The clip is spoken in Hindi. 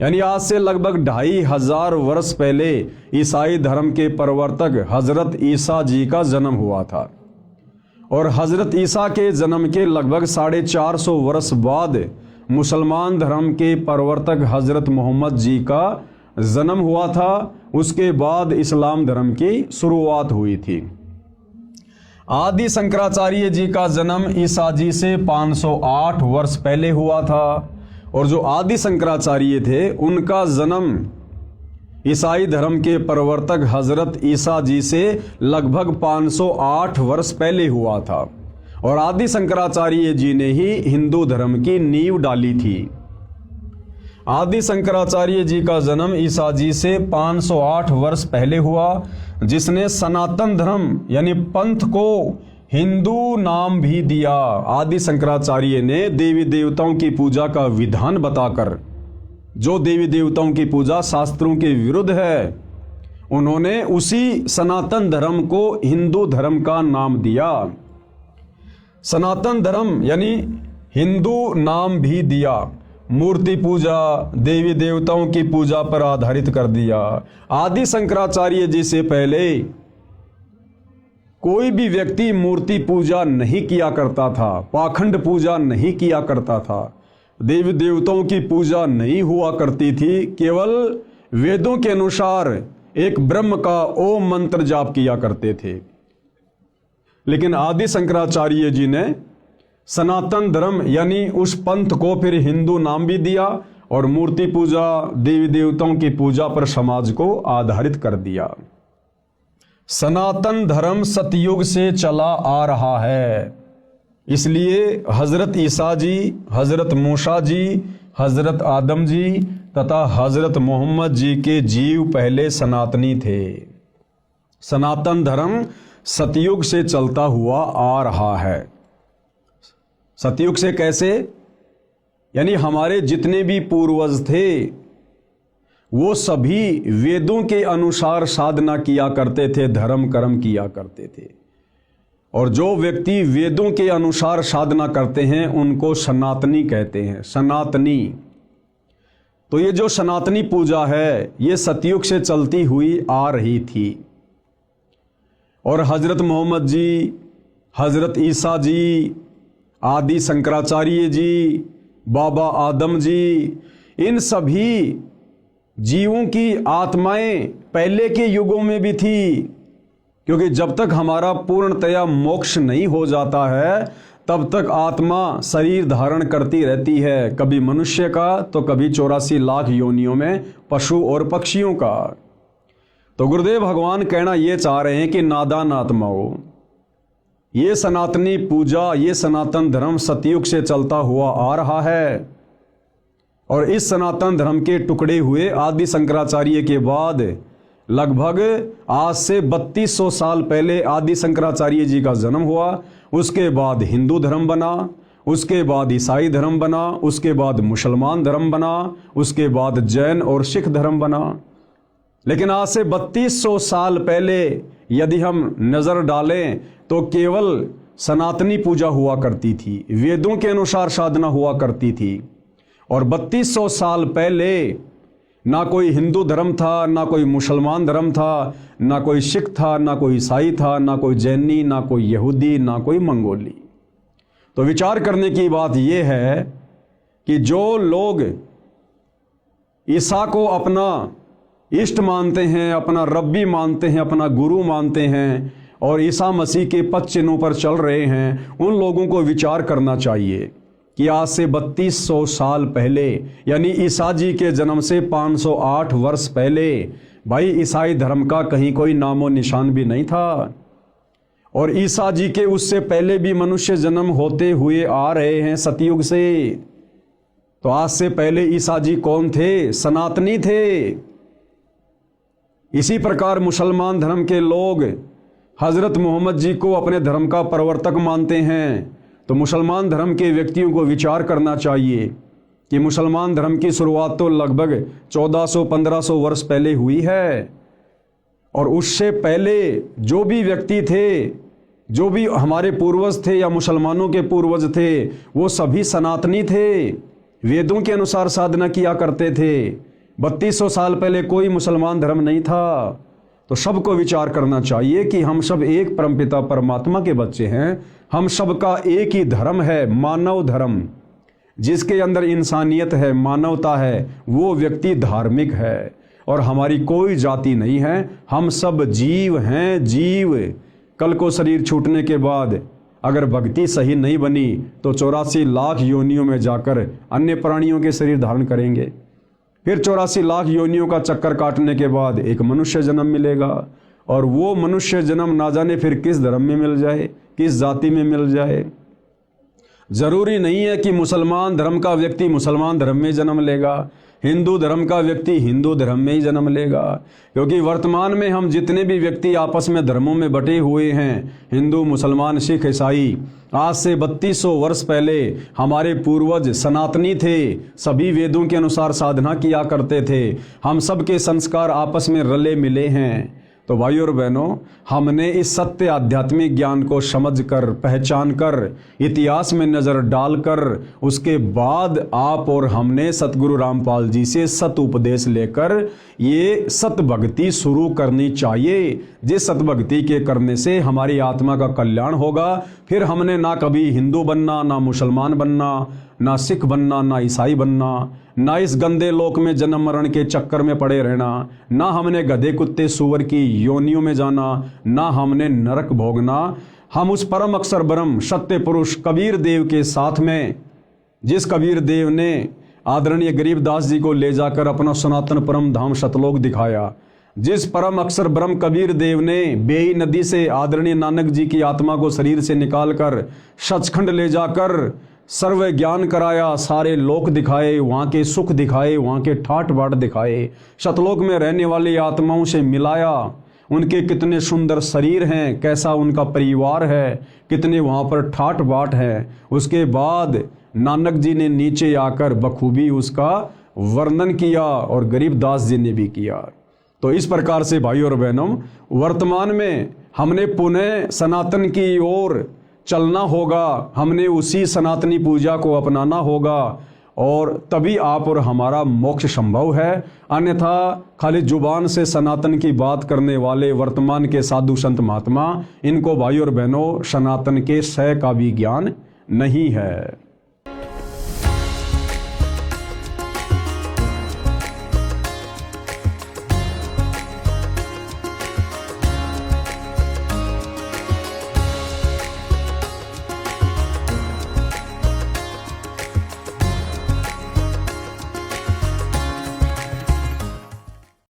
यानी आज से लगभग 2500 वर्ष पहले ईसाई धर्म के प्रवर्तक हजरत ईसा जी का जन्म हुआ था। और हजरत ईसा के जन्म के लगभग 450 वर्ष बाद मुसलमान धर्म के प्रवर्तक हजरत मोहम्मद जी का जन्म हुआ था। उसके बाद इस्लाम धर्म की शुरुआत हुई थी। आदि शंकराचार्य जी का जन्म ईसा जी से 508 वर्ष पहले हुआ था। और जो आदि शंकराचार्य थे उनका जन्म ईसाई धर्म के प्रवर्तक हजरत ईसा जी से लगभग 508 वर्ष पहले हुआ था। और आदि शंकराचार्य जी ने ही हिंदू धर्म की नींव डाली थी। आदि शंकराचार्य जी का जन्म ईसा जी से 508 वर्ष पहले हुआ, जिसने सनातन धर्म यानी पंथ को हिंदू नाम भी दिया। आदि शंकराचार्य ने देवी देवताओं की पूजा का विधान बताकर, जो देवी देवताओं की पूजा शास्त्रों के विरुद्ध है, उन्होंने उसी सनातन धर्म को हिंदू धर्म का नाम दिया। सनातन धर्म यानी हिंदू नाम भी दिया। मूर्ति पूजा, देवी देवताओं की पूजा पर आधारित कर दिया। आदि शंकराचार्य जी से पहले कोई भी व्यक्ति मूर्ति पूजा नहीं किया करता था, पाखंड पूजा नहीं किया करता था, देवी देवताओं की पूजा नहीं हुआ करती थी। केवल वेदों के अनुसार एक ब्रह्म का ओम मंत्र जाप किया करते थे। लेकिन आदि शंकराचार्य जी ने सनातन धर्म यानी उस पंथ को फिर हिंदू नाम भी दिया और मूर्ति पूजा, देवी देवताओं की पूजा पर समाज को आधारित कर दिया। सनातन धर्म सतयुग से चला आ रहा है, इसलिए हजरत ईसा जी, हजरत मूसा जी, हजरत आदम जी तथा हजरत मोहम्मद जी के जीव पहले सनातनी थे। सनातन धर्म सतयुग से चलता हुआ आ रहा है। सतयुग से कैसे? यानी हमारे जितने भी पूर्वज थे वो सभी वेदों के अनुसार साधना किया करते थे, धर्म कर्म किया करते थे। और जो व्यक्ति वेदों के अनुसार साधना करते हैं उनको सनातनी कहते हैं, सनातनी। तो ये जो सनातनी पूजा है ये सतयुग से चलती हुई आ रही थी। और हजरत मोहम्मद जी, हजरत ईसा जी, आदि शंकराचार्य जी, बाबा आदम जी, इन सभी जीवों की आत्माएं पहले के युगों में भी थी। क्योंकि जब तक हमारा पूर्णतया मोक्ष नहीं हो जाता है तब तक आत्मा शरीर धारण करती रहती है, कभी मनुष्य का तो कभी 84 लाख योनियों में पशु और पक्षियों का। तो गुरुदेव भगवान कहना ये चाह रहे हैं कि नादान आत्माओं, ये सनातनी पूजा, ये सनातन धर्म सतयुग से चलता हुआ आ रहा है। और इस सनातन धर्म के टुकड़े हुए आदि शंकराचार्य के बाद लगभग आज से 3200 साल पहले आदि शंकराचार्य जी का जन्म हुआ। उसके बाद हिंदू धर्म बना, उसके बाद ईसाई धर्म बना, उसके बाद मुसलमान धर्म बना, उसके बाद जैन और सिख धर्म बना। लेकिन आज से 3200 साल पहले यदि हम नज़र डालें तो केवल सनातनी पूजा हुआ करती थी, वेदों के अनुसार साधना हुआ करती थी। और 3200 साल पहले ना कोई हिंदू धर्म था, ना कोई मुसलमान धर्म था, ना कोई सिख था, ना कोई ईसाई था, ना कोई जैनी, ना कोई यहूदी, ना कोई मंगोली। तो विचार करने की बात यह है कि जो लोग ईसा को अपना इष्ट मानते हैं, अपना रब्बी मानते हैं, अपना गुरु मानते हैं और ईसा मसीह के पद चिन्हों पर चल रहे हैं, उन लोगों को विचार करना चाहिए कि आज से 3200 साल पहले यानी ईसा जी के जन्म से 508 वर्ष पहले भाई ईसाई धर्म का कहीं कोई नामो निशान भी नहीं था। और ईसा जी के उससे पहले भी मनुष्य जन्म होते हुए आ रहे हैं सतयुग से। तो आज से पहले ईसा जी कौन थे? सनातनी थे। इसी प्रकार मुसलमान धर्म के लोग हजरत मोहम्मद जी को अपने धर्म का प्रवर्तक मानते हैं। तो मुसलमान धर्म के व्यक्तियों को विचार करना चाहिए कि मुसलमान धर्म की शुरुआत तो लगभग 1400-1500 वर्ष पहले हुई है। और उससे पहले जो भी व्यक्ति थे, जो भी हमारे पूर्वज थे या मुसलमानों के पूर्वज थे, वो सभी सनातनी थे, वेदों के अनुसार साधना किया करते थे। 3200 साल पहले कोई मुसलमान धर्म नहीं था। तो सबको विचार करना चाहिए कि हम सब एक परमपिता परमात्मा के बच्चे हैं। हम सबका एक ही धर्म है, मानव धर्म। जिसके अंदर इंसानियत है, मानवता है, वो व्यक्ति धार्मिक है। और हमारी कोई जाति नहीं है, हम सब जीव हैं, जीव। कल को शरीर छूटने के बाद अगर भक्ति सही नहीं बनी तो 84 लाख योनियों में जाकर अन्य प्राणियों के शरीर धारण करेंगे। फिर 84 लाख योनियों का चक्कर काटने के बाद एक मनुष्य जन्म मिलेगा। और वो मनुष्य जन्म ना जाने फिर किस धर्म में मिल जाए, किस जाति में मिल जाए। जरूरी नहीं है कि मुसलमान धर्म का व्यक्ति मुसलमान धर्म में जन्म लेगा, हिंदू धर्म का व्यक्ति हिंदू धर्म में ही जन्म लेगा। क्योंकि वर्तमान में हम जितने भी व्यक्ति आपस में धर्मों में बटे हुए हैं, हिंदू, मुसलमान, सिख, ईसाई, आज से 3200 वर्ष पहले हमारे पूर्वज सनातनी थे, सभी वेदों के अनुसार साधना किया करते थे। हम सब के संस्कार आपस में रले मिले हैं। तो भाइयों और बहनों, हमने इस सत्य आध्यात्मिक ज्ञान को समझकर, पहचान कर, इतिहास में नज़र डालकर, उसके बाद आप और हमने सतगुरु रामपाल जी से सत उपदेश लेकर ये सत भक्ति शुरू करनी चाहिए। जिस सत भक्ति के करने से हमारी आत्मा का कल्याण होगा। फिर हमने ना कभी हिंदू बनना, ना मुसलमान बनना, ना सिख बनना, ना ईसाई बनना, ना इस गंदे लोक में जन्म मरण के चक्कर में पड़े रहना, ना हमने गधे कुत्ते सूअर की योनियों में जाना, ना हमने नरक भोगना। हम उस परम अक्षर ब्रह्म सत्य पुरुष कबीर देव के साथ में, जिस कबीर देव ने आदरणीय गरीबदास जी को ले जाकर अपना सनातन परम धाम सतलोक दिखाया, जिस परम अक्षर ब्रह्म कबीर देव ने बेई नदी से आदरणीय नानक जी की आत्मा को शरीर से निकालकर सचखंड ले जाकर सर्व ज्ञान कराया, सारे लोक दिखाए, वहाँ के सुख दिखाए, वहाँ के ठाट बाट दिखाए, सतलोक में रहने वाली आत्माओं से मिलाया, उनके कितने सुंदर शरीर हैं, कैसा उनका परिवार है, कितने वहाँ पर ठाट बाट है। उसके बाद नानक जी ने नीचे आकर बखूबी उसका वर्णन किया और गरीबदास जी ने भी किया। तो इस प्रकार से भाइयों और बहनों, वर्तमान में हमने पुनः सनातन की ओर चलना होगा, हमने उसी सनातनी पूजा को अपनाना होगा और तभी आप और हमारा मोक्ष संभव है। अन्यथा खाली जुबान से सनातन की बात करने वाले वर्तमान के साधु संत महात्मा, इनको भाइयों और बहनों सनातन के सह का भी ज्ञान नहीं है।